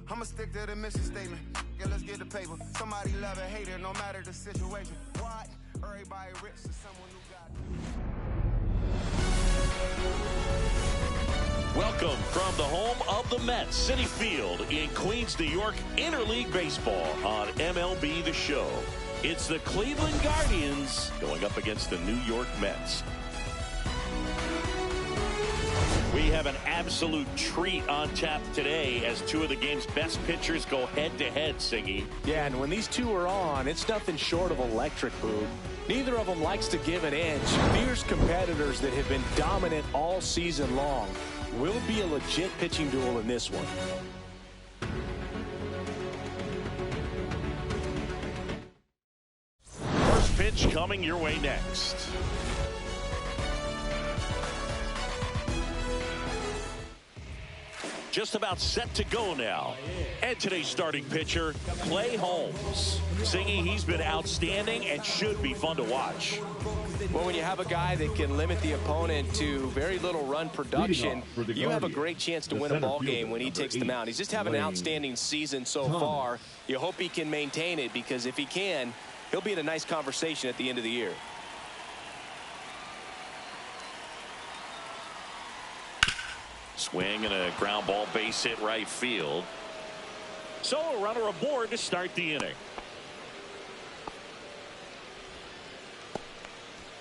I'ma stick to the mission statement. Yeah, let's get the paper. Somebody love it, hate it, no matter the situation. What? Everybody rich to someone who got. Welcome from the home of the Mets, Citi Field in Queens, New York, Interleague Baseball on MLB The Show. It's the Cleveland Guardians going up against the New York Mets. We have an absolute treat on tap today as two of the game's best pitchers go head-to-head, Singy. Yeah, and when these two are on, it's nothing short of electric, Boog. Neither of them likes to give an inch. Fierce competitors that have been dominant all season long. Will be a legit pitching duel in this one. First pitch coming your way next. Just about set to go now. And today's starting pitcher, Clay Holmes. Singy, he's been outstanding and should be fun to watch. Well, when you have a guy that can limit the opponent to very little run production, you have a great chance to win a ball game when he takes the mound. He's just having an outstanding season so far. You hope he can maintain it, because if he can, he'll be in a nice conversation at the end of the year. Swing and a ground ball, base hit right field. So a runner aboard to start the inning.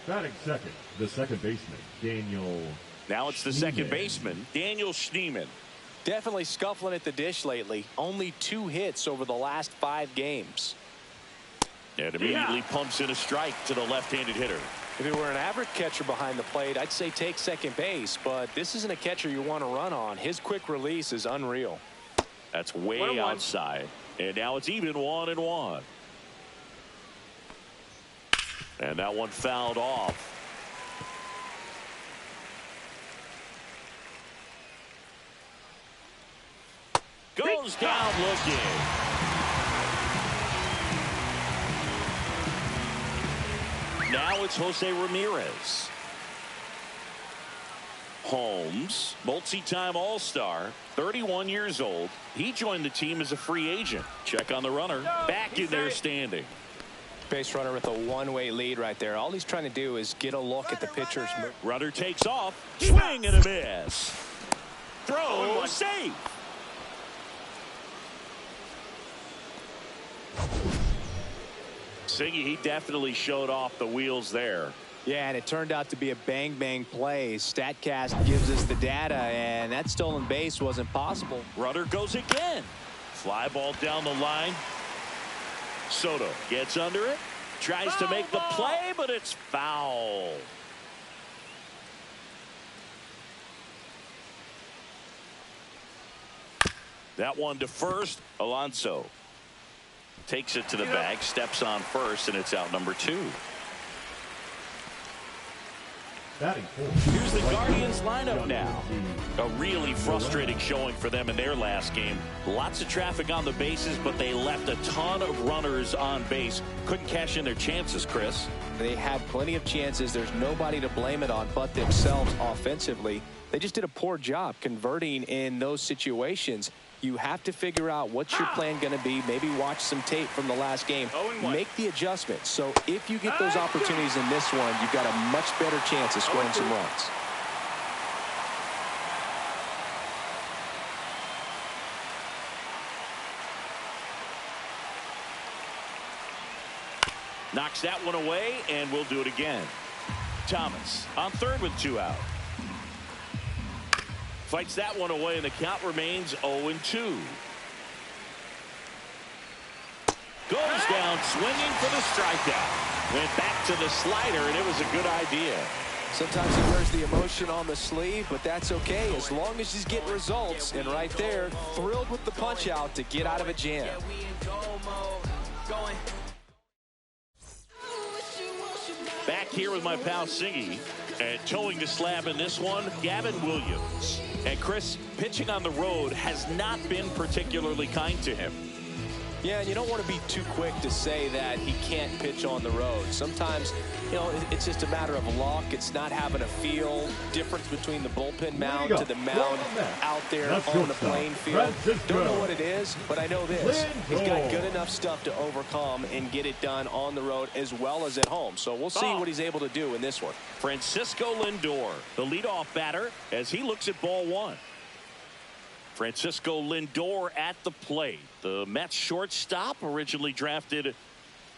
Batting second, the second baseman, Daniel. Now it's the second baseman, Daniel Schneemann. Definitely scuffling at the dish lately. Only 2 hits over the last 5 games. And immediately pumps in a strike to the left-handed hitter. If it were an average catcher behind the plate, I'd say take second base, but this isn't a catcher you want to run on. His quick release is unreal. That's way outside. And now it's even 1-1. And that one fouled off. Goes down looking. Now it's Jose Ramirez. Holmes, multi-time All-Star, 31 years old. He joined the team as a free agent. Check on the runner. Back in there standing. Base runner with a one-way lead right there. All he's trying to do is get a look at the pitcher's move. Runner takes off. Swing and a miss. Throw safe. Singy, he definitely showed off the wheels there. Yeah, and it turned out to be a bang-bang play. StatCast gives us the data, and that stolen base wasn't possible. Runner goes again. Fly ball down the line. Soto gets under it. Tries to make the play, but it's foul. That one to first. Alonso takes it to the bag, steps on first, and it's out number 2. Here's the Guardians lineup now. A really frustrating showing for them in their last game. Lots of traffic on the bases, but they left a ton of runners on base. Couldn't cash in their chances, Chris. They had plenty of chances. There's nobody to blame it on but themselves offensively. They just did a poor job converting in those situations. You have to figure out what's your plan going to be. Maybe watch some tape from the last game. Make the adjustments. So if you get those opportunities in this one, you've got a much better chance of scoring some runs. Knocks that one away, and we'll do it again. Thomas on third with 2 out. Fights that one away, and the count remains 0-2. Goes down swinging for the strikeout. Went back to the slider, and it was a good idea. Sometimes he wears the emotion on the sleeve, but that's okay as long as he's getting results. And right there, thrilled with the punch out to get out of a jam. Back here with my pal Singy, and towing the slab in this one, Gavin Williams. And Chris, pitching on the road has not been particularly kind to him. Yeah, and you don't want to be too quick to say that he can't pitch on the road. Sometimes, you know, it's just a matter of luck. It's not having a feel difference between the bullpen mound to the mound out there on the playing field. Don't know what it is, but I know this. He's got good enough stuff to overcome and get it done on the road as well as at home. So we'll see what he's able to do in this one. Francisco Lindor, the leadoff batter, as he looks at ball one. Francisco Lindor at the plate. The Mets shortstop, originally drafted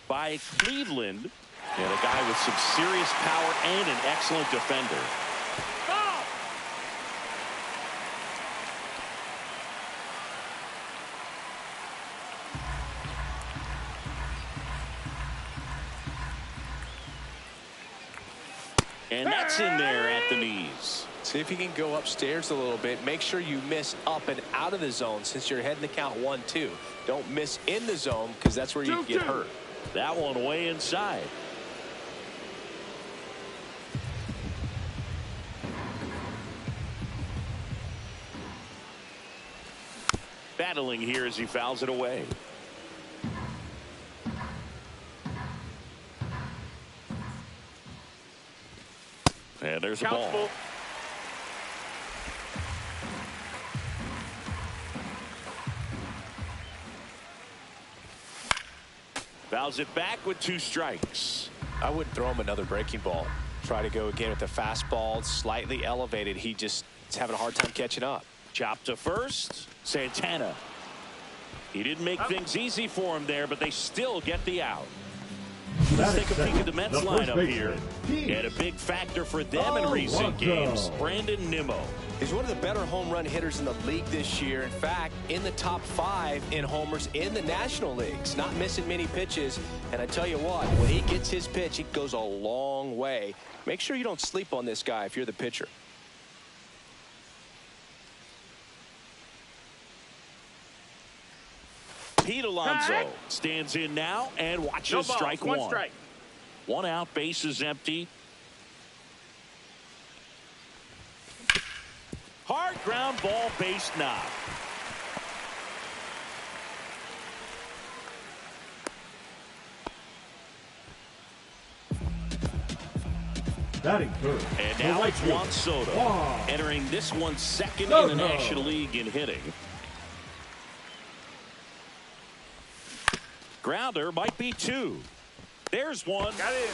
by Cleveland, and a guy with some serious power and an excellent defender. And that's in there at the knees. See if you can go upstairs a little bit. Make sure you miss up and out of the zone since you're heading the count 1-2. Don't miss in the zone because that's where you get hurt. That one way inside. Battling here as he fouls it away. And there's a ball. Fouls it back with 2 strikes. I wouldn't throw him another breaking ball. Try to go again with the fastball, slightly elevated. He just is having a hard time catching up. Chop to first. Santana. He didn't make things easy for him there, but they still get the out. Let's take a peek at the Mets lineup here. And a big factor for them in recent games, Brandon Nimmo. He's one of the better home run hitters in the league this year. In fact, in the top 5 in homers in the National Leagues. Not missing many pitches. And I tell you what, when he gets his pitch, it goes a long way. Make sure you don't sleep on this guy if you're the pitcher. Pete Alonso stands in now and watches strike one. Strike. 1 out, base is empty. Hard ground ball, base knock. Batting third. And now it's Juan Soto entering this one second in the National League in hitting. Grounder might be 2. There's one. Got it.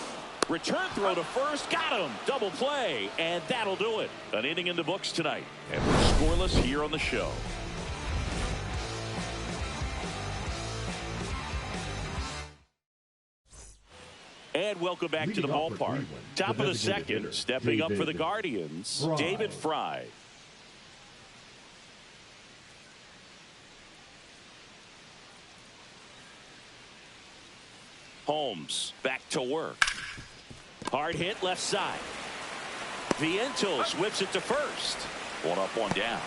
Return throw to first. Got him. Double play. And that'll do it. An inning in the books tonight. And we're scoreless here on the show. And welcome back to the ballpark. Top of the second. Stepping up for the Guardians. David Fry. Holmes back to work. Hard hit left side. Vientos whips it to first. 1 up, 1 down.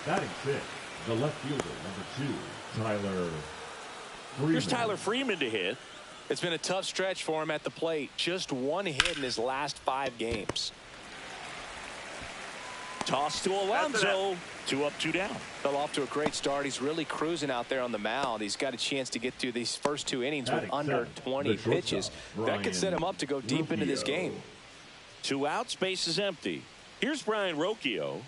Batting 6, the left fielder, number 2, Tyler Freeman. Here's Tyler Freeman to hit. It's been a tough stretch for him at the plate. Just 1 hit in his last 5 games. Toss to Alonso. 2 up, 2 down. Fell off to a great start. He's really cruising out there on the mound. He's got a chance to get through these first 2 innings with under 20 pitches. That could set him up to go deep into this game. 2 outs, base is empty. Here's Brian Rocchio.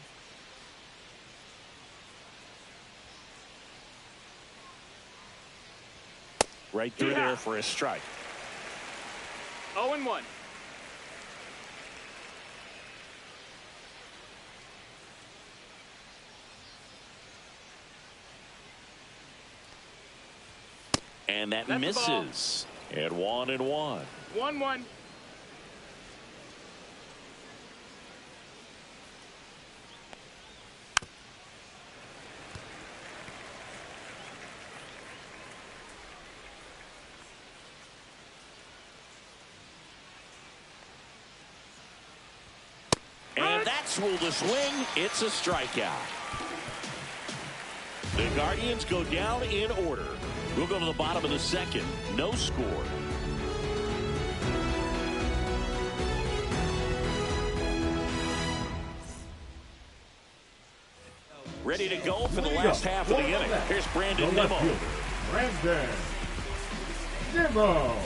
Right through there for a strike. 0-1. And that misses. And 1-1. 1-1. And that's ruled a swing. It's a strikeout. The Guardians go down in order. We'll go to the bottom of the second. No score. ready to go for the last half of the inning. Here's Brandon Nimmo. Brandon Nimmo.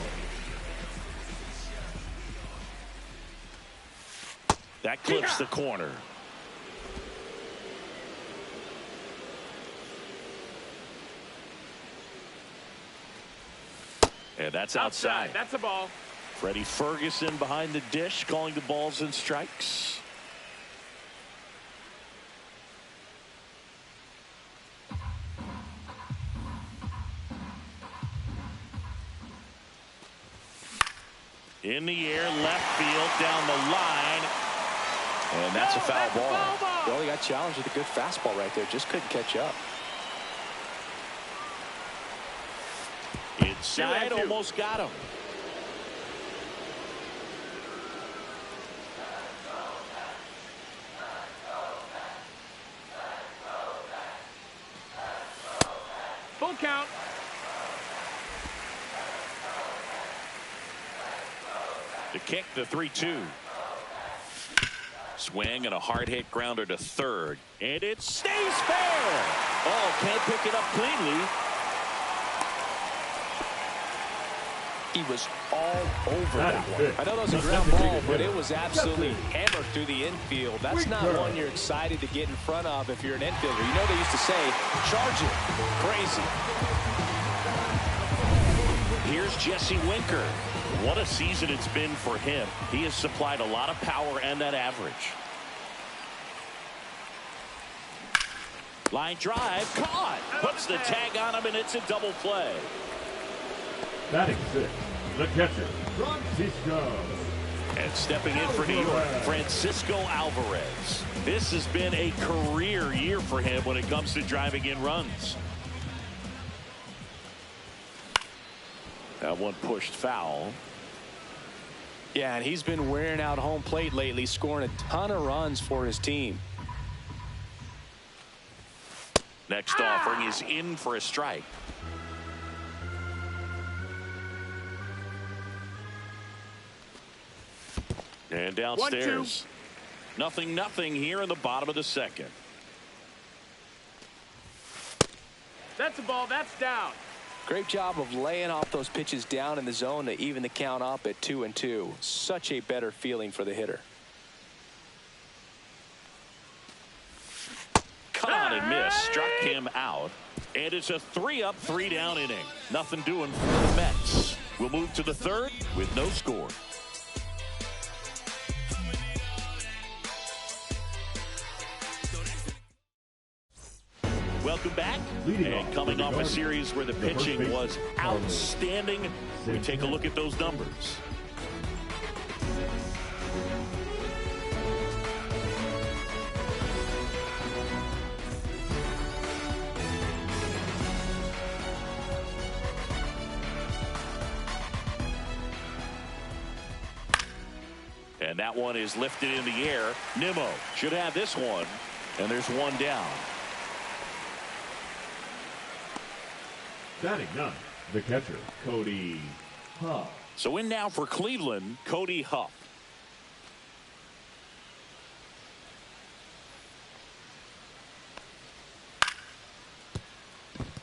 That clips the corner. And that's outside. That's a ball. Freddie Ferguson behind the dish, calling the balls and strikes. In the air, left field, down the line. And that's a foul ball. Well, he got challenged with a good fastball right there. Just couldn't catch up. Inside, almost got him. Full count. To kick the 3-2. Swing and a hard hit grounder to third. And it stays fair. Oh, can't pick it up cleanly. He was all over that one. I know that was a ground ball, but it was absolutely hammered through the infield. That's not one you're excited to get in front of if you're an infielder. You know they used to say, charge it. Crazy. Here's Jesse Winker. What a season it's been for him. He has supplied a lot of power and that average. Line drive, caught. Puts the tag on him, and it's a double play. Batting sixth, the catcher, Francisco. And stepping in for New York, Francisco Alvarez. This has been a career year for him when it comes to driving in runs. That one pushed foul. Yeah, and he's been wearing out home plate lately, scoring a ton of runs for his team. Next offering is in for a strike. And downstairs. 1-2. Nothing here in the bottom of the second. That's a ball. That's down. Great job of laying off those pitches down in the zone to even the count up at 2-2. Such a better feeling for the hitter. Caught and missed. Struck him out. And it's a 3-up, 3-down inning. Nothing doing for the Mets. We'll move to the third with no score. Welcome back. And coming off a series where the pitching was outstanding, we take a look at those numbers. And that one is lifted in the air. Nimmo should have this one. And there's one down. Batting ninth, the catcher, Cody Huff. So in now for Cleveland, Cody Huff.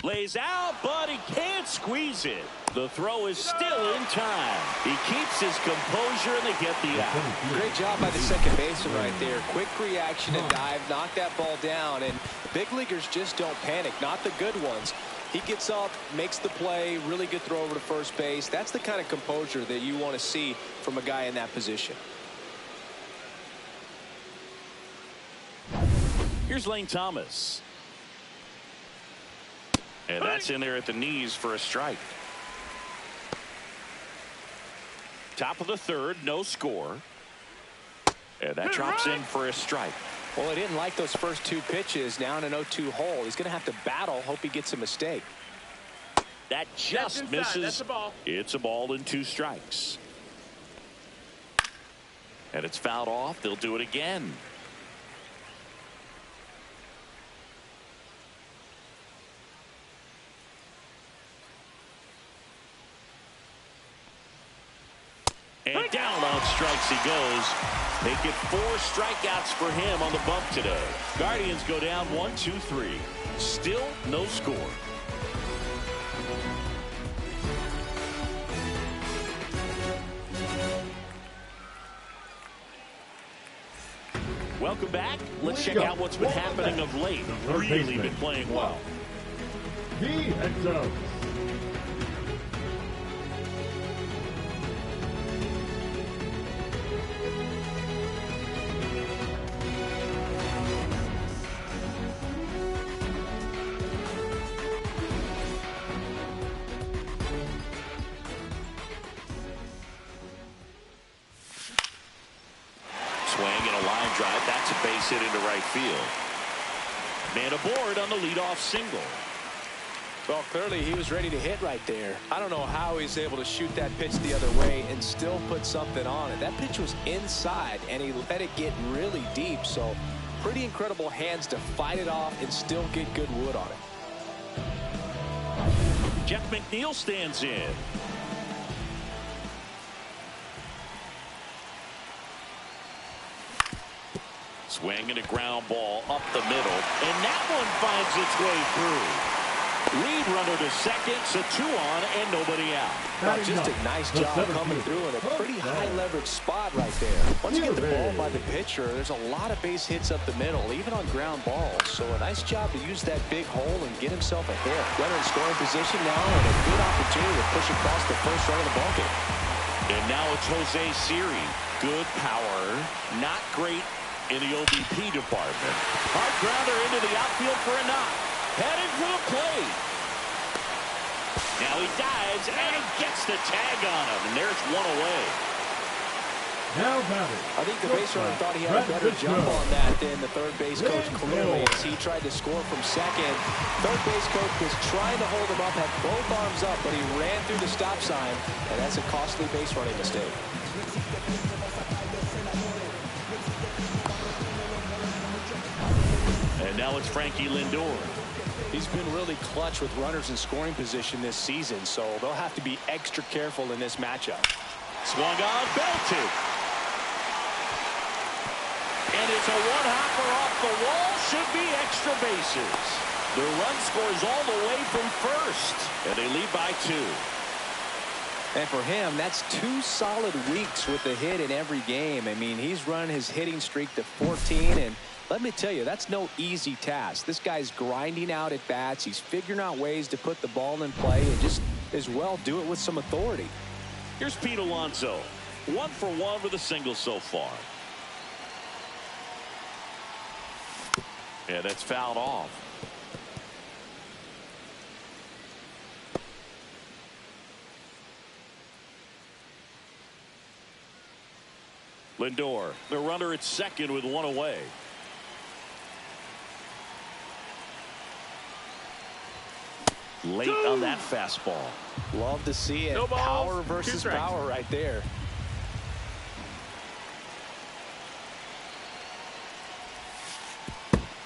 Lays out, but he can't squeeze it. The throw is still in time. He keeps his composure, and they get the out. Great job by the second baseman right there. Quick reaction and dive, knock that ball down. And big leaguers just don't panic, not the good ones. He gets up, makes the play, really good throw over to first base. That's the kind of composure that you want to see from a guy in that position. Here's Lane Thomas. And that's in there at the knees for a strike. Top of the third, no score. And that drops in for a strike. Well, he didn't like those first two pitches. Now in an 0-2 hole. He's going to have to battle. Hope he gets a mistake. That just misses. That's a ball. It's a ball and 2 strikes. And it's fouled off. They'll do it again. And down on strikes he goes. Make it 4 strikeouts for him on the bump today. Guardians go down 1-2-3. Still no score. Welcome back. Let's check out what's been happening of late. Really been playing well. Swing and a line drive. That's a base hit into right field. Man aboard on the leadoff single. Well, clearly he was ready to hit right there. I don't know how he's able to shoot that pitch the other way and still put something on it. That pitch was inside, and he let it get really deep. So pretty incredible hands to fight it off and still get good wood on it. Jeff McNeil stands in. Swing and a ground ball up the middle, and that one finds its way through. Lead runner to second, so 2 on and nobody out. Well, just a nice job coming through in a pretty high leverage spot right there. Once you get the ball by the pitcher, there's a lot of base hits up the middle, even on ground balls. So a nice job to use that big hole and get himself a hit. Runner in scoring position now, and a good opportunity to push across the first run of the ball game. And now it's Jose Siri. Good power, not great in the OBP department. Hard grounder into the outfield for a knock. Headed for the plate. Now he dives and he gets the tag on him, and there's 1 away. Now batting. I think the base runner thought he had a better jump on that than the third base coach clearly as he tried to score from second. Third base coach was trying to hold him up, had both arms up, but he ran through the stop sign, and that's a costly base running mistake. And now it's Frankie Lindor. He's been really clutch with runners in scoring position this season, so they'll have to be extra careful in this matchup. Swung on, belted. And it's a one-hopper off the wall. Should be extra bases. The run scores all the way from first, and they lead by 2. And for him, that's 2 solid weeks with a hit in every game. I mean, he's run his hitting streak to 14, and let me tell you, that's no easy task. This guy's grinding out at bats. He's figuring out ways to put the ball in play and just as well do it with some authority. Here's Pete Alonso. 1 for 1 with a single so far. Yeah, that's fouled off. Lindor, the runner at second with 1 away. Late on that fastball. Love to see it. No balls, Power 2 versus strikes. power right there.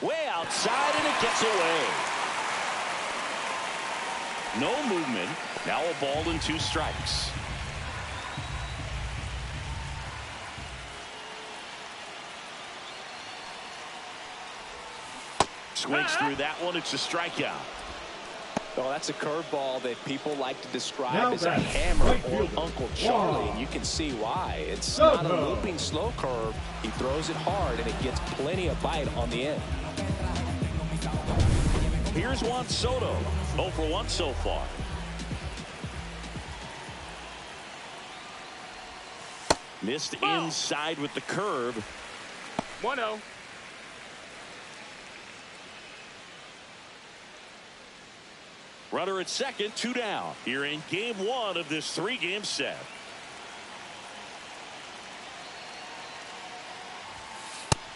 Way outside, and it gets away. No movement. Now a ball and 2 strikes. Swings through that one. It's a strikeout. Well, that's a curveball that people like to describe Now as a back, hammer right or fielder. Uncle Charlie, Wow. and you can see why. It's No, not a no. looping slow curve. He throws it hard, and it gets plenty of bite on the end. Here's Juan Soto. 0 for 1 so far. Missed inside with the curve. 1-0. Runner at second, 2 down. Here in game 1 of this 3-game set.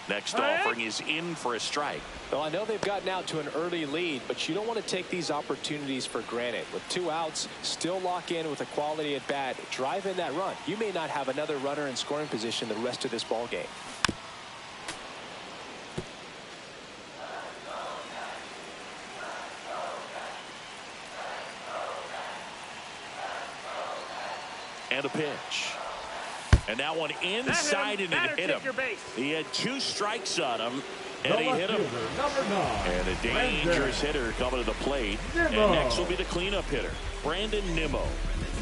Next offering is in for a strike. Well, I know they've gotten out to an early lead, but you don't want to take these opportunities for granted. With 2 outs, still lock in with a quality at bat. Drive in that run. You may not have another runner in scoring position the rest of this ball game. And a pitch. And that one inside and it hit him. He had 2 strikes on him. And he hit him. And a dangerous hitter coming to the plate. And next will be the cleanup hitter, Brandon Nimmo.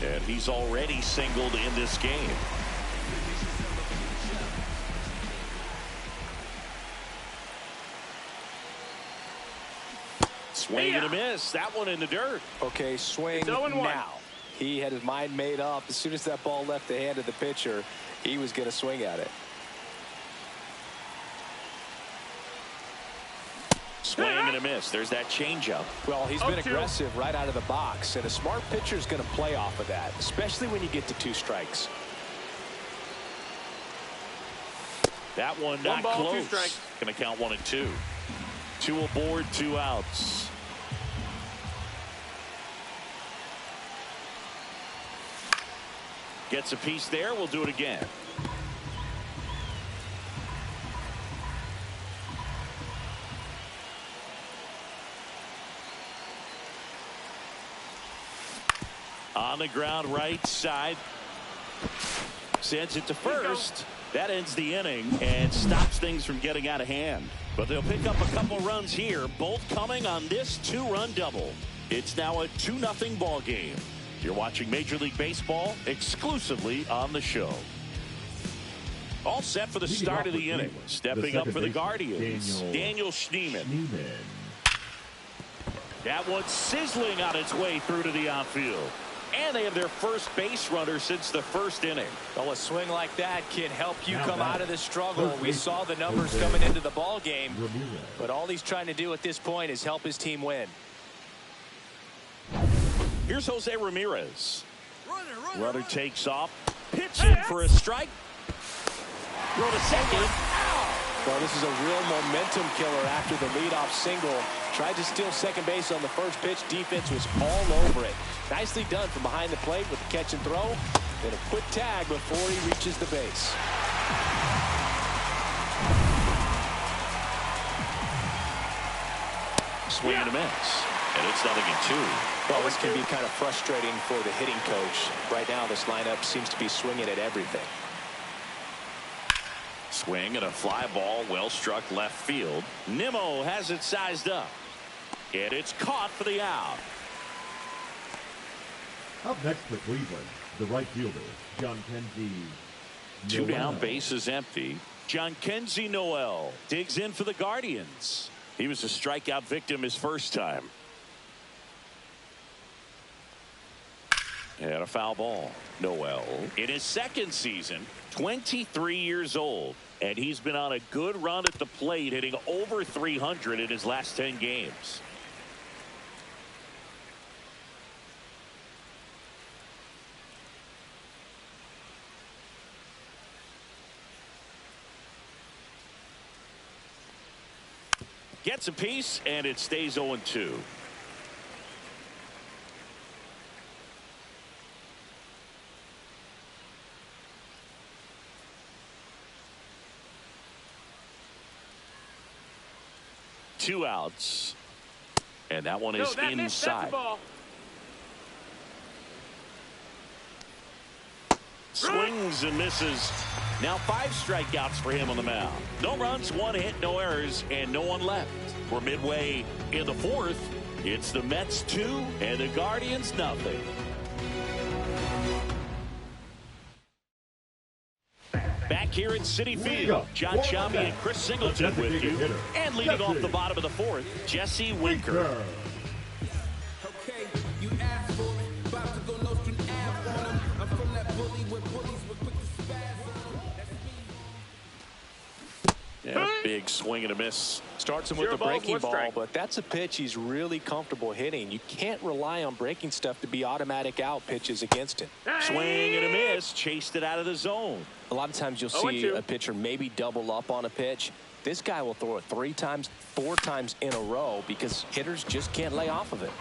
And he's already singled in this game. Swing and a miss. That one in the dirt. Okay, swing now. He had his mind made up. As soon as that ball left the hand of the pitcher, he was going to swing at it. Swing and a miss. There's that changeup. Well, he's been aggressive right out of the box, and a smart pitcher is going to play off of that, especially when you get to 2 strikes. That one not close. Going to count 1 and 2. 2 aboard, 2 outs. Gets a piece there. We'll do it again. On the ground, right side. Sends it to first. That ends the inning and stops things from getting out of hand. But they'll pick up a couple runs here, both coming on this 2-run double. It's now a 2-0 ball game. You're watching Major League Baseball exclusively on the show. All set for the start of the inning. Stepping up for the Guardians, Daniel Schneemann. That one's sizzling on its way through to the outfield. And they have their first base runner since the first inning. Well, a swing like that can help you come out of the struggle. We saw the numbers coming into the ball game, but all he's trying to do at this point is help his team win. Here's Jose Ramirez. Runner takes off, pitching for a strike. Throw to second. Well, this is a real momentum killer after the leadoff single. Tried to steal second base on the first pitch. Defense was all over it. Nicely done from behind the plate with the catch and throw. Then a quick tag before he reaches the base. Swing and a miss. And it's 0-2. Well, this can be kind of frustrating for the hitting coach. Right now, this lineup seems to be swinging at everything. Swing and a fly ball, well struck left field. Nimmo has it sized up. And it's caught for the out. Up next for Cleveland, the right fielder, John Kenzie. 2 down, base is empty. John Kenzie Noel digs in for the Guardians. He was a strikeout victim his first time. And a foul ball. Noel in his second season, 23 years old, and he's been on a good run at the plate, hitting over 300 in his last 10 games. Gets a piece, and it stays 0-2. Two outs, and that one is inside. Swings and misses. Now 5 strikeouts for him on the mound. No runs, 1 hit, no errors, and no one left. We're midway in the 4th. It's the Mets 2 and the Guardians nothing. Back here in Citi Field, John Sciambi and Chris Singleton with you. And leading off the bottom of the 4th, Jesse Winker. Okay, you asked for it. About to go Nostrum Ave on him. I'm from that bully where bullies were quick to spaz on him. That's me. Yeah, big swing and a miss. Starts him with the breaking ball, but that's a pitch he's really comfortable hitting. You can't rely on breaking stuff to be automatic out pitches against him. Swing and a miss, chased it out of the zone. A lot of times you'll see a pitcher maybe double up on a pitch. This guy will throw it 3 times, 4 times in a row because hitters just can't lay off of it.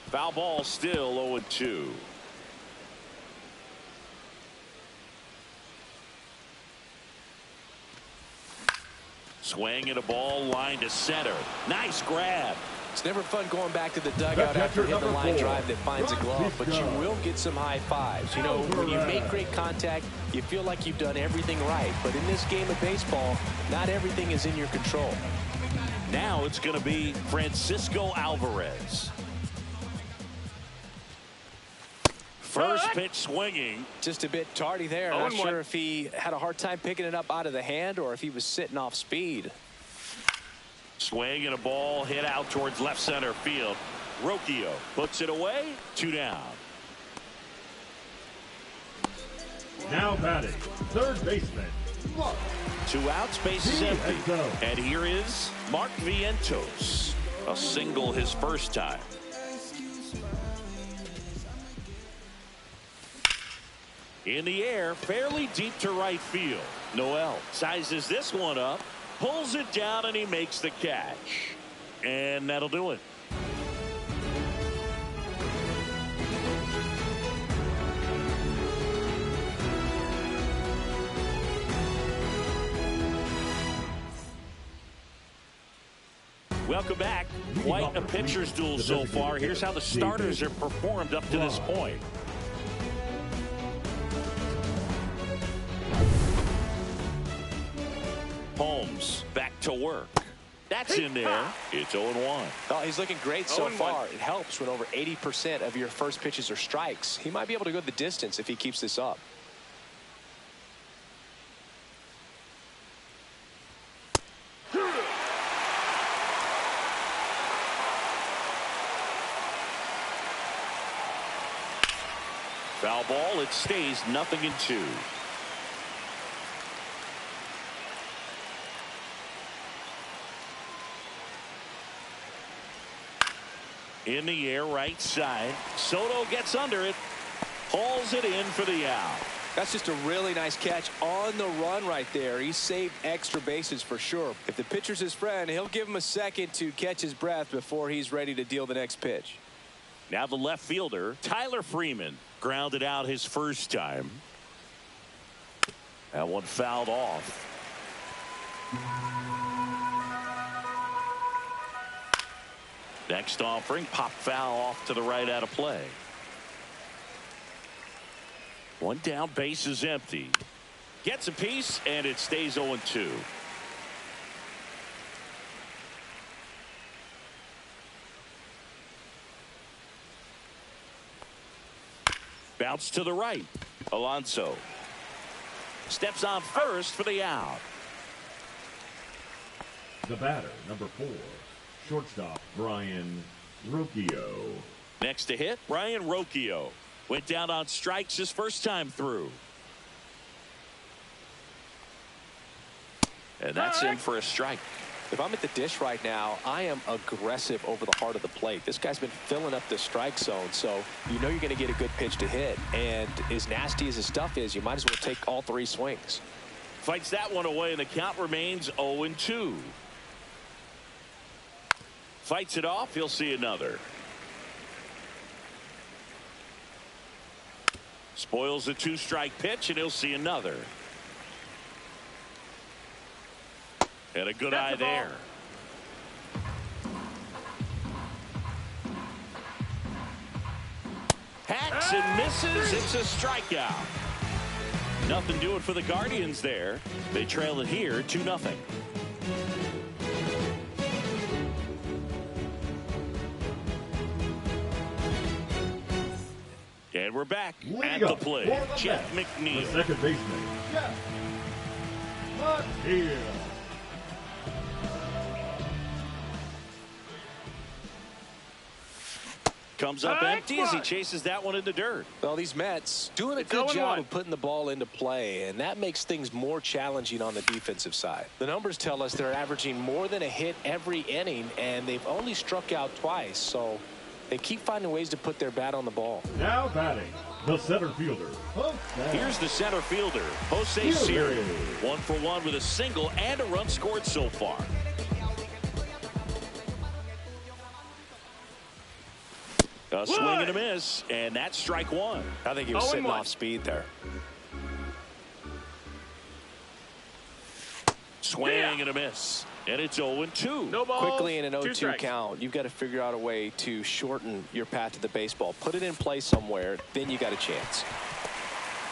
Foul ball, still 0-2. Swing and a ball line to center. Nice grab. It's never fun going back to the dugout after hitting the line drive that finds a glove, but you will get some high fives. You know, when you make great contact, you feel like you've done everything right. But in this game of baseball, not everything is in your control. Now it's going to be Francisco Alvarez. First pitch swinging. Just a bit tardy there. Not sure if he had a hard time picking it up out of the hand or if he was sitting off speed. Swing and a ball hit out towards left center field. Rocchio puts it away. 2 down. Now batting, third baseman, Mark. 2 outs, bases empty. And here is Mark Vientos. A single his first time. In the air, fairly deep to right field. Noel sizes this one up, pulls it down, and he makes the catch. And that'll do it. Welcome back. Quite a pitcher's duel so far. Here's how the starters have performed up to this point. Holmes back to work. That's in there. It's 0-1. Oh, he's looking great so far. It helps when over 80% of your first pitches are strikes. He might be able to go the distance if he keeps this up. Foul ball. It stays 0-2. In the air, right side. Soto gets under it. Hauls it in for the out. That's just a really nice catch on the run right there. He saved extra bases for sure. If the pitcher's his friend, he'll give him a second to catch his breath before he's ready to deal the next pitch. Now the left fielder, Tyler Freeman, grounded out his first time. That one fouled off. Next offering, pop foul off to the right out of play. One down, base is empty. Gets a piece, and it stays 0-2. Bounce to the right. Alonso steps on first for the out. The batter, number 4. Shortstop, Brian Rocchio. Next to hit, Brian Rocchio. Went down on strikes his first time through. And that's in for a strike. If I'm at the dish right now, I am aggressive over the heart of the plate. This guy's been filling up the strike zone, so you know you're going to get a good pitch to hit. And as nasty as his stuff is, you might as well take all 3 swings. Fights that one away, and the count remains 0-2. Fights it off. He'll see another. Spoils the 2-strike pitch, and he'll see another. And a good eye there. Hacks and misses. It's a strikeout. Nothing doing for the Guardians there. They trail it here 2-0. And we're back at the plate. Jeff McNeil. The second baseman, Jeff McNeil. Comes up empty as he chases that one in the dirt. Well, these Mets doing a good job of putting the ball into play, and that makes things more challenging on the defensive side. The numbers tell us they're averaging more than a hit every inning, and they've only struck out twice, so they keep finding ways to put their bat on the ball. Now batting, the center fielder. Here's the center fielder, Jose Siri. 1 for 1 with a single and a run scored so far. A swing and a miss, and that's strike 1. I think he was sitting off speed there. Swing and a miss. And it's 0-2. No balls, Quickly in an 0-2 strikes. count, you've got to figure out a way to shorten your path to the baseball. Put it in play somewhere, then you got a chance.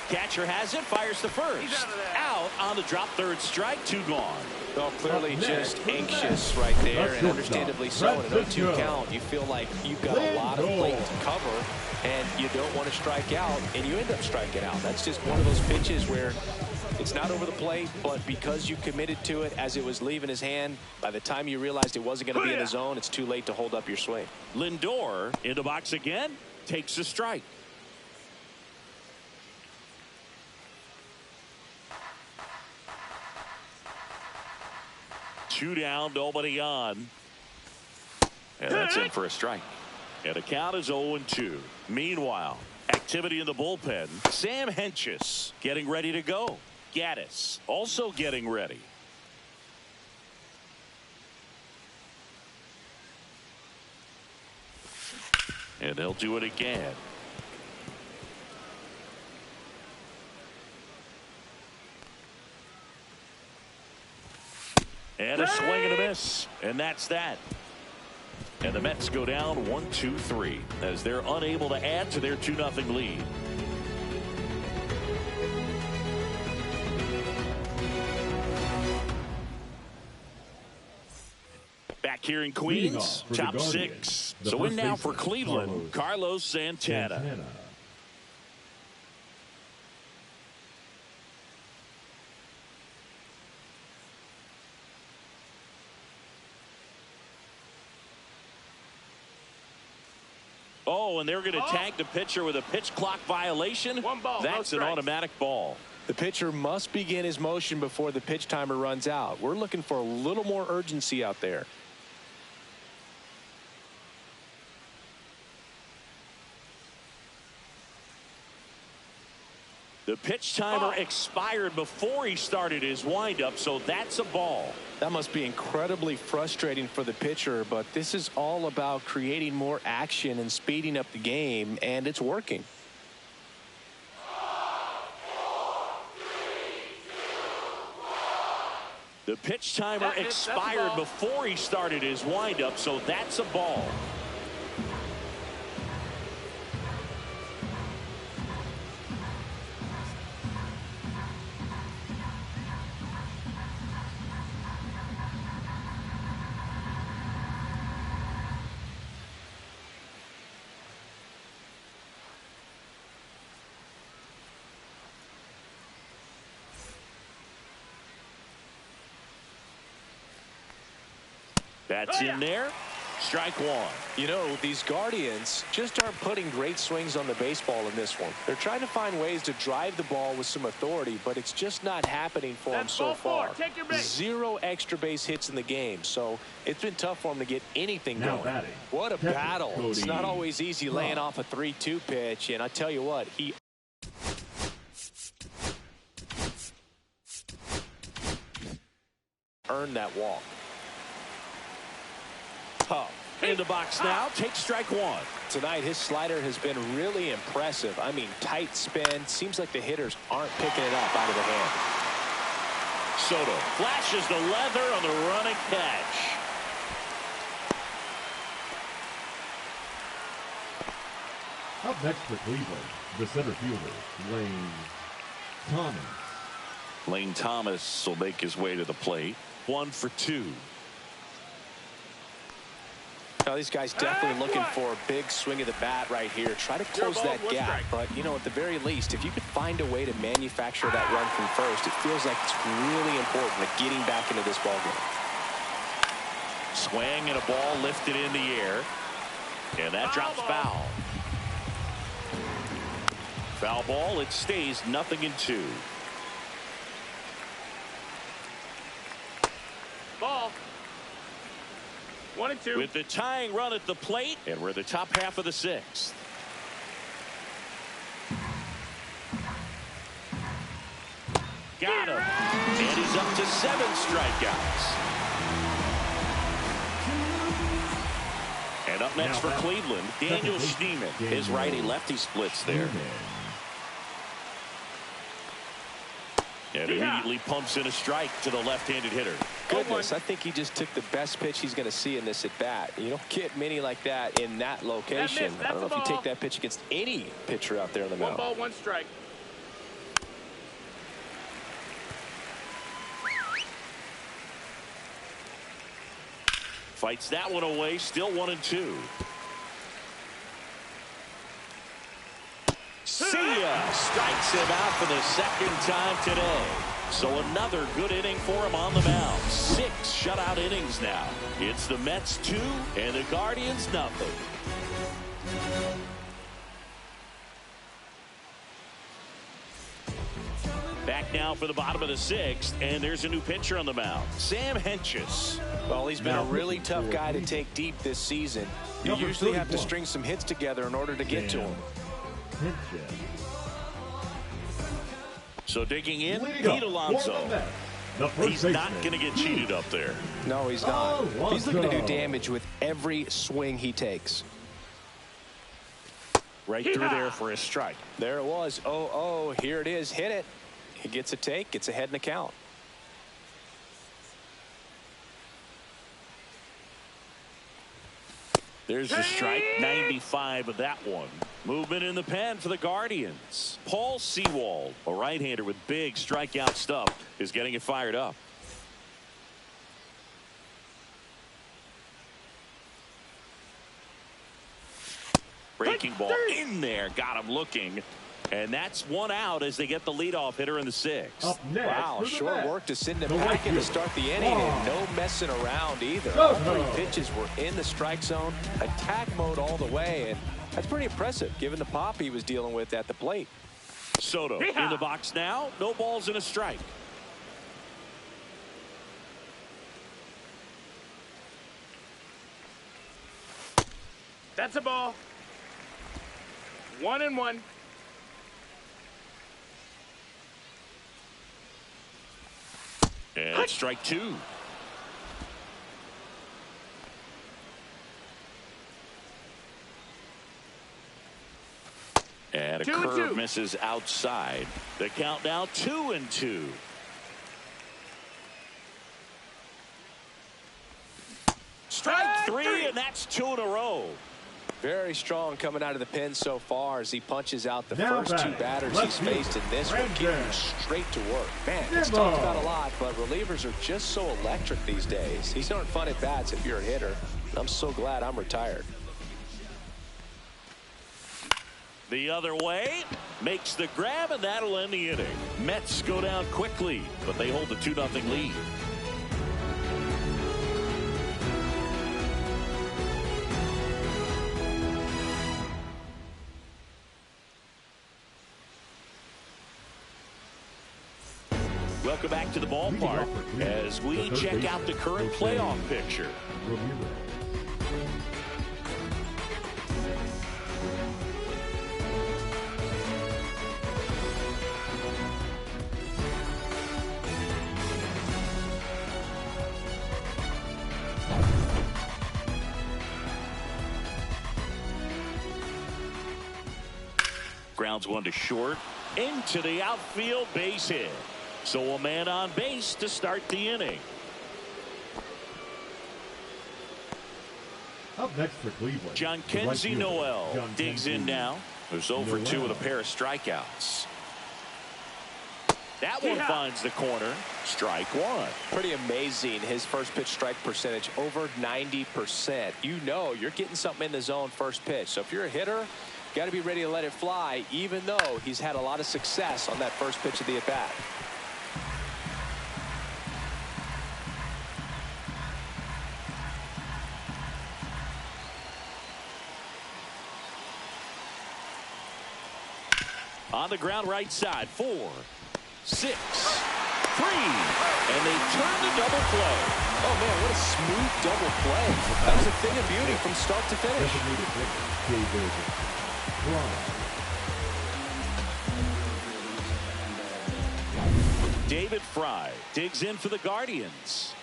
Catcher has it, fires the first. He's out of there. Out on the drop, third strike, 2 gone. Well, clearly just anxious right there, and understandably so. In an 0-2 count, you feel like you've got a lot of plate to cover, and you don't want to strike out, and you end up striking out. That's just one of those pitches where it's not over the plate, but because you committed to it as it was leaving his hand, by the time you realized it wasn't going to be in the zone, it's too late to hold up your swing. Lindor in the box again, takes a strike. Two down, nobody on. And that's in for a strike. And the count is 0-2. Meanwhile, activity in the bullpen. Sam Hentges getting ready to go. Gaddis also getting ready. And they'll do it again. And a swing and a miss. And that's that. And the Mets go down 1-2-3 as they're unable to add to their 2-0 lead. Back here in Queens, top 6. So in now for Cleveland, Carlos Santana. Oh, and they're going to tag the pitcher with a pitch clock violation. One ball, That's no an strikes. automatic ball. The pitcher must begin his motion before the pitch timer runs out. We're looking for a little more urgency out there. The pitch timer expired before he started his windup, so that's a ball. That must be incredibly frustrating for the pitcher, but this is all about creating more action and speeding up the game, and it's working. The pitch timer expired before he started his windup, so that's a ball. That's in there. Strike one. You know, these Guardians just aren't putting great swings on the baseball in this one. They're trying to find ways to drive the ball with some authority, but it's just not happening for them so far. Take your base. 0 extra base hits in the game, so it's been tough for them to get anything Now going. batting, What a catcher battle. It's Cody not always easy laying Ross. off a 3-2 pitch, and I tell you what, he earned that walk. In the box now, take strike one. Tonight, his slider has been really impressive. I mean, tight spin. Seems like the hitters aren't picking it up out of the hand. Soto flashes the leather on the running catch. Up next for Cleveland, the center fielder, Lane Thomas. Lane Thomas will make his way to the plate. 1 for 2. Now, these guys definitely looking for a big swing of the bat right here. Try to close that gap. But, you know, at the very least, if you could find a way to manufacture that run from first, it feels like it's really important to getting back into this ballgame. Swing and a ball lifted in the air. And that drops foul. Foul ball. It stays 0-2. Ball. 1-2. With the tying run at the plate, and we're the top half of the 6th. Got him. And he's up to 7 strikeouts. And up next for Cleveland, Daniel Schneemann. His righty-lefty splits there. And immediately pumps in a strike to the left-handed hitter. Goodness, I think he just took the best pitch he's going to see in this at-bat. You don't get many like that in that location. I don't know if you take that pitch against any pitcher out there on the mound. 1 ball, 1 strike. Fights that one away, still 1-2. See ya! Strikes him out for the second time today. So another good inning for him on the mound. 6 shutout innings now. It's the Mets 2 and the Guardians nothing. Back now for the bottom of the 6th, and there's a new pitcher on the mound, Sam Hentges. Well, he's been a really tough guy to take deep this season. You usually have to string some hits together in order to get to him. So digging in, Pete Alonso. He's not going to get cheated up there. No, he's not. He's looking to do damage with every swing he takes. Right through there for a strike. There it was. Oh, here it is. Hit it. He gets a take, gets ahead in the count. There's the strike, 95 of that one. Movement in the pen for the Guardians. Paul Sewald, a right-hander with big strikeout stuff, is getting it fired up. Breaking ball in there, got him looking. And that's 1 out as they get the leadoff hitter in the 6th. Wow, short work to send him back in to start the inning, and no messing around either. All 3 pitches were in the strike zone, attack mode all the way, and that's pretty impressive given the pop he was dealing with at the plate. Soto in the box now, no balls and a strike. That's a ball. 1-1. And strike 2. And a curve misses outside. The count now 2-2. Strike 3, and that's 2 in a row. Very strong coming out of the pen so far as he punches out the first 2 batters he's faced in this one, getting straight to work. Man, it's talked about a lot, but relievers are just so electric these days. These aren't fun at bats if you're a hitter. I'm so glad I'm retired. The other way, makes the grab, and that'll end the inning. Mets go down quickly, but they hold the 2-0 lead. Welcome back to the ballpark as we check out the current playoff picture. Grounds 1 to short, into the outfield, base hit. So a man on base to start the inning. Up next for Cleveland, John Kenzie Noel digs in now. There's 0 for 2 with a pair of strikeouts. That one finds the corner. Strike 1. Pretty amazing. His first pitch strike percentage over 90%. You know you're getting something in the zone first pitch. So if you're a hitter, got to be ready to let it fly, even though he's had a lot of success on that first pitch of the at-bat. On the ground right side, 4, 6, 3, and they turn the double play. Oh man, what a smooth double play. That was a thing of beauty from start to finish. David Fry digs in for the Guardians.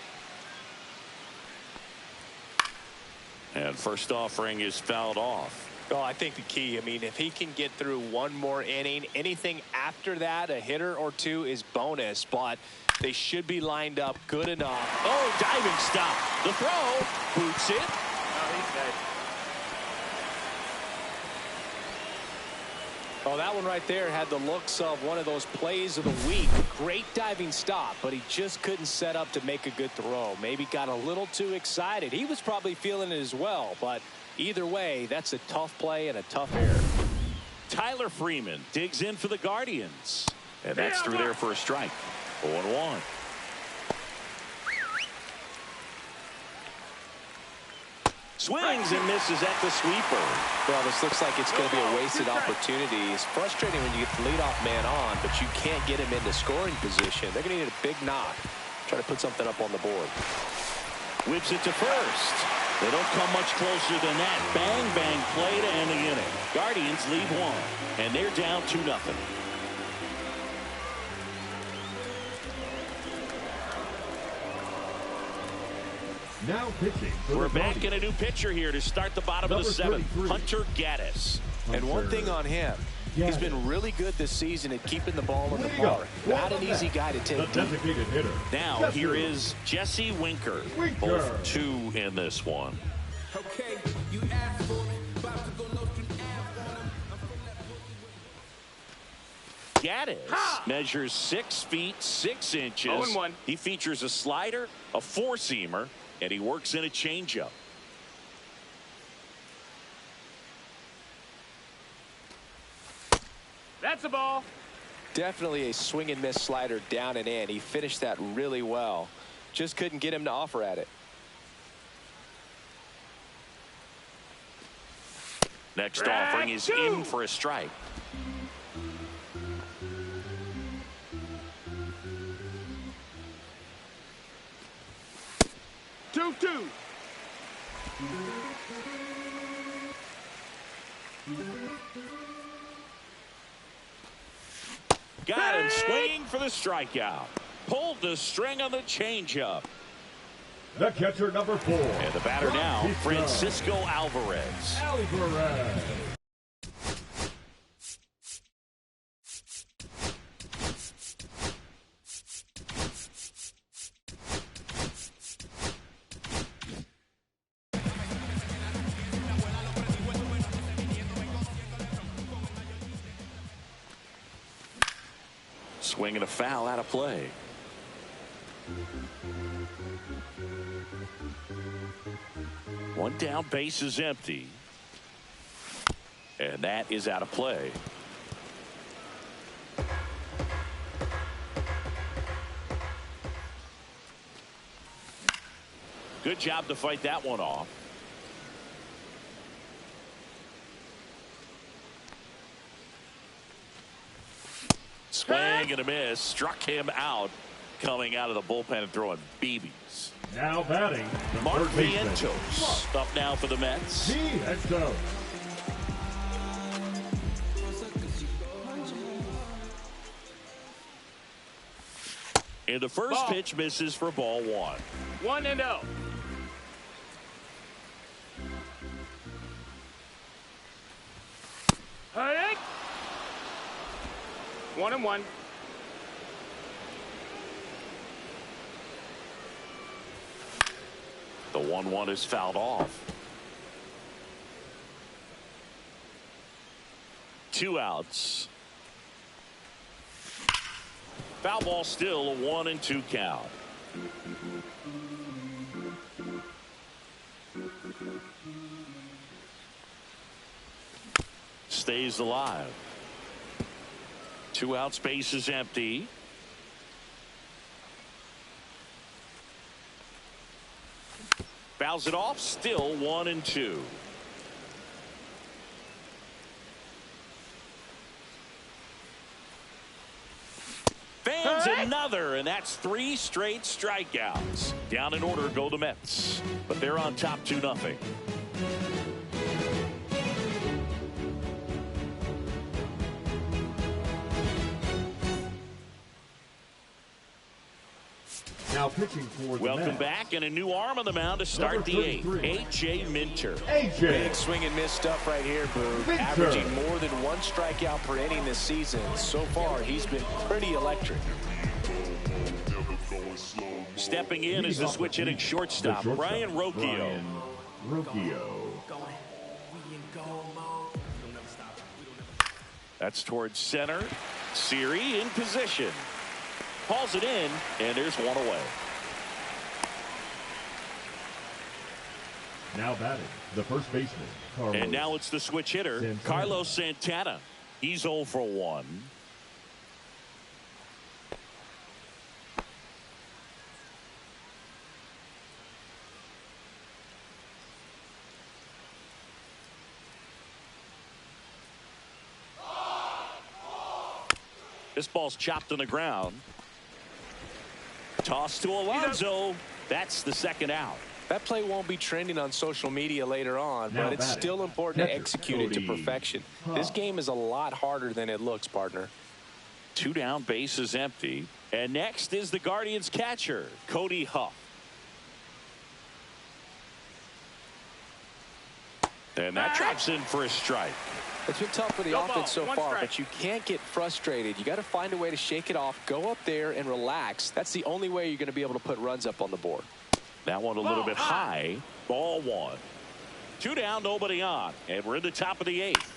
And first offering is fouled off. Well, I think the key, I mean, if he can get through one more inning, anything after that, a hitter or two is bonus, but they should be lined up good enough. Oh, diving stop. The throw. Boots it. Oh, he's dead. Oh, that one right there had the looks of one of those plays of the week. Great diving stop, but he just couldn't set up to make a good throw. Maybe got a little too excited. He was probably feeling it as well, but either way, that's a tough play and a tough error. Tyler Freeman digs in for the Guardians. And that's through there for a strike. 0-1. Swings and misses at the sweeper. Well, this looks like it's going to be a wasted opportunity. It's frustrating when you get the leadoff man on, but you can't get him into scoring position. They're going to need a big knock. Try to put something up on the board. Whips it to first. They don't come much closer than that. Bang, bang play to end the inning. Guardians lead one, and they're down 2-0. Now pitching. We're back in a new pitcher here to start the bottom of the seventh. Hunter Gaddis. And one thing on him, he's been really good this season at keeping the ball in the park. Not an easy guy to take. Designated hitter. Now here is Jesse Winker. Both 2 in this one. Okay, you asked for it. About to go Nostradamus on him. I'm from that bully. Gaddis measures 6 feet 6 inches. 0-1. He features a slider, a four-seamer, and he works in a changeup. That's a ball. Definitely a swing and miss slider down and in. He finished that really well. Just couldn't get him to offer at it. Next offering is in for a strike. Two. Got him swinging for the strikeout. Pulled the string on the changeup. The catcher, number 4. And the batter now, Francisco Alvarez. Alvarez. Swinging a foul out of play. One down, base is empty. And that is out of play. Good job to fight that one off. Swing and a miss. Struck him out coming out of the bullpen and throwing BBs. Now batting. Mark Vientos up now for the Mets. Vientos. And the first pitch misses for ball 1. 1-0. Hey! 1-1. The 1-1 is fouled off. 2 outs. Foul ball still, a 1-2 count. Stays alive. 2 outs, base is empty. Fouls it off, still 1-2. Fans another, and that's 3 straight strikeouts. Down in order go the Mets, but they're on top 2-0. Now pitching for the Welcome Mets. back, and a new arm on the mound to start the eighth. A.J. Minter. A.J. Big swing and miss stuff right here, Boog. Minter. Averaging more than 1 strikeout per inning this season. So far, he's been pretty electric. Stepping in is the switch hitting shortstop, Brian Rocchio. Brian Rocchio. That's towards center. Siri in position. Hauls it in, and there's one away. Now batting, the first baseman, Carlos. And now it's the switch hitter, Santana. Carlos Santana. He's 0 for 1. This ball's chopped on the ground. Toss to Alonso. That's the second out. That play won't be trending on social media later on, Now but it's batting, still important to catcher, execute it to Cody perfection. Huff. This game is a lot harder than it looks, partner. 2 down, base is empty. And next is the Guardians catcher, Cody Huff. And that drops in for a strike. It's been tough for the Go offense ball, so 1 far, strike. but you can't get frustrated. You got to find a way to shake it off, go up there and relax. That's the only way you're going to be able to put runs up on the board. That one a little bit high. Ball 1. 2 down, nobody on. And we're in the top of the 8th.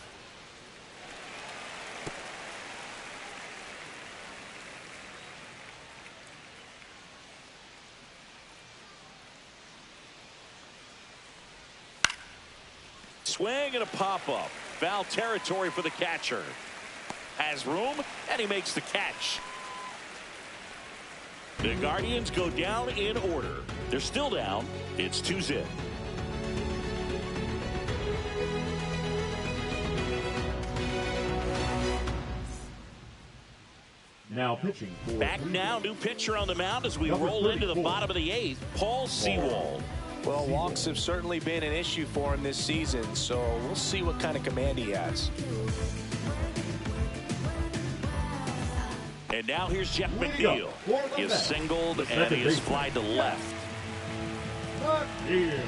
Swing and a pop-up. Foul territory for the catcher. Has room, and he makes the catch. The Guardians go down in order. They're still down. It's 2-0. Now pitching for Back Cleveland. now, new pitcher on the mound as we Number roll into the 34. bottom of the 8th. Paul Sewald. Well, walks have certainly been an issue for him this season, so we'll see what kind of command he has. And now here's Jeff Lead McNeil. up for the He is Mets. singled The and second he is baseman. flied to left. McNeil.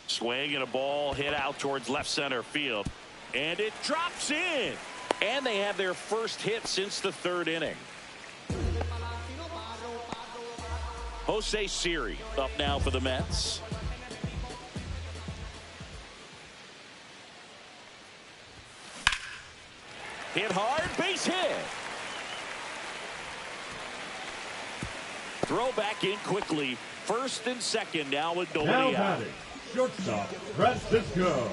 Swing and a ball hit out towards left center field. And it drops in. And they have their first hit since the 3rd inning. Jose Siri up now for the Mets. Hit hard, base hit. Throw back in quickly. First and second now with Now nobody out. batting, shortstop, Francisco.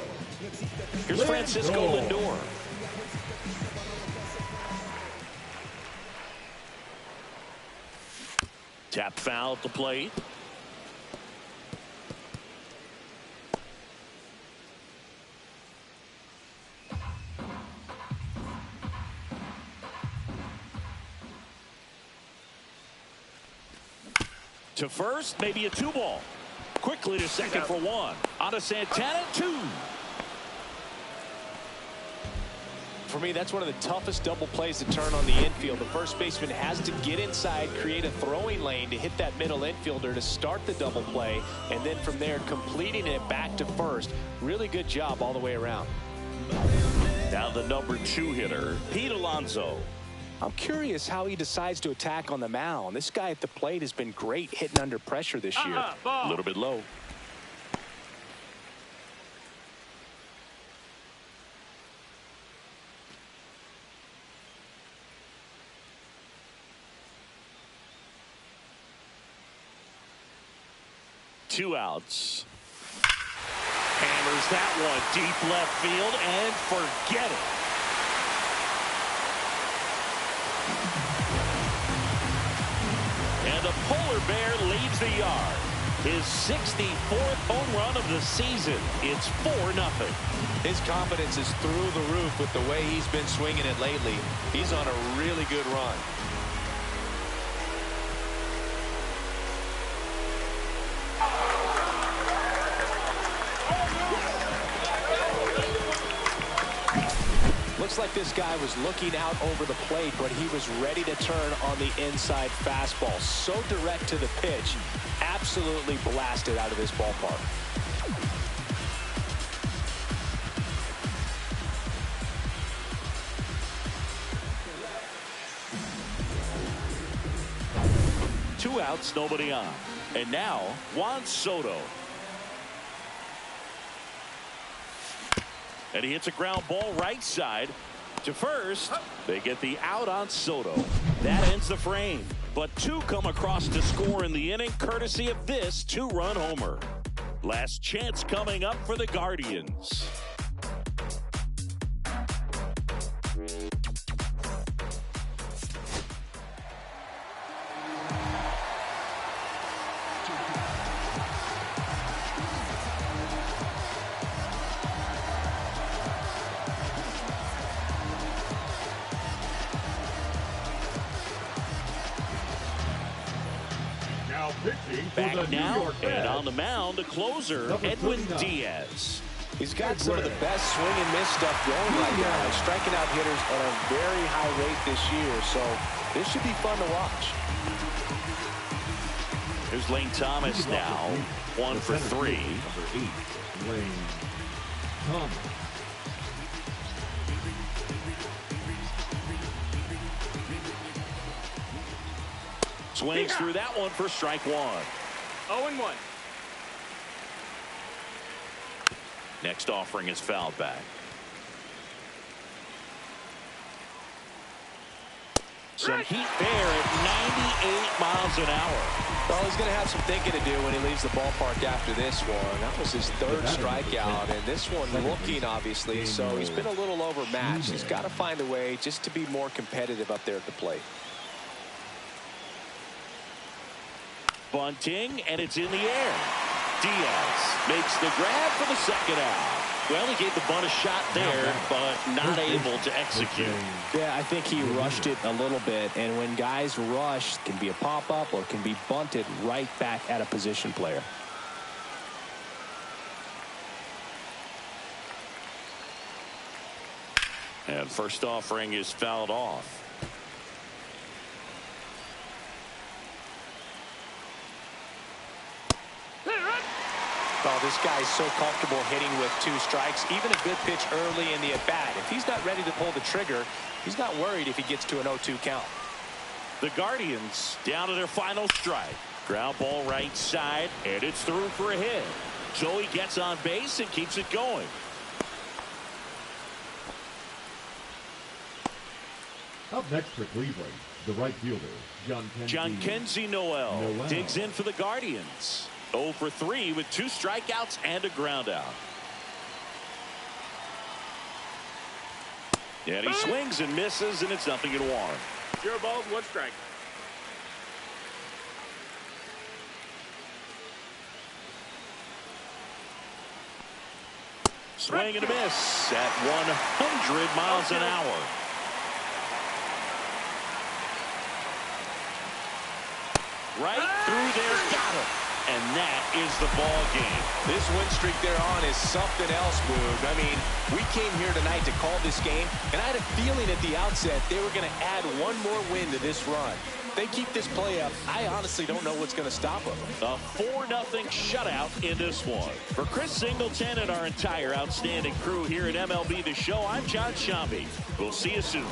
Here's Francisco Lindor. Tap foul at the plate. To first, maybe a 2-ball. Quickly to second for 1. On to Santana, 2. For me, that's one of the toughest double plays to turn on the infield. The first baseman has to get inside, create a throwing lane to hit that middle infielder to start the double play, and then from there completing it back to first. Really good job all the way around. Now the number 2 hitter, Pete Alonso. I'm curious how he decides to attack on the mound. This guy at the plate has been great hitting under pressure this year. A Ball. little bit low. Two outs. Hammers that one deep left field and forget it. And the polar bear leaves the yard. His 64th home run of the season. It's 4-0. His confidence is through the roof with the way he's been swinging it lately. He's on a really good run. Looks like this guy was looking out over the plate, but he was ready to turn on the inside fastball. So direct to the pitch. Absolutely blasted out of this ballpark. Two outs, nobody on. And now, Juan Soto. And he hits a ground ball right side to first. They get the out on Soto. That ends the frame. But two come across to score in the inning, courtesy of this two-run homer. Last chance coming up for the Guardians. Back now, and on the mound, the closer, Edwin Diaz. He's got some of the best swing and miss stuff going right now. He's striking out hitters at a very high rate this year, so this should be fun to watch. Here's Lane Thomas now, 1 for 3. Number 8, Lane Thomas. Swings through that one for strike one. 0-1. Next offering is fouled back. Some heat there at 98 miles an hour. Well, he's going to have some thinking to do when he leaves the ballpark after this one. That was his third strikeout, and this one looking, obviously, so he's been a little overmatched. He's got to find a way just to be more competitive up there at the plate. Bunting, and it's in the air. Diaz makes the grab for the second out. Well, he gave the bunt a shot there, but not able to execute. Yeah, I think he rushed it a little bit, and when guys rush, it can be a pop-up or it can be bunted right back at a position player. And first offering is fouled off. Well, this guy's so comfortable hitting with 2 strikes, even a good pitch early in the at-bat. If he's not ready to pull the trigger, he's not worried if he gets to an 0-2 count. The Guardians down to their final strike. Ground ball right side, and it's through for a hit. So he gets on base and keeps it going. Up next for Cleveland, the right fielder, Jhonkensy Noel digs in for the Guardians. 0 for 3 with 2 strikeouts and a ground out. And he swings and misses, and it's 0-1. 0 balls, 1 strike. Swing and a miss at 100 miles an hour. Right through there, got him. And that is the ball game. This win streak they're on is something else, Boog. I mean, we came here tonight to call this game, and I had a feeling at the outset they were going to add one more win to this run. They keep this play up. I honestly don't know what's going to stop them. A 4-0 shutout in this one. For Chris Singleton and our entire outstanding crew here at MLB The Show, I'm John Shambi. We'll see you soon.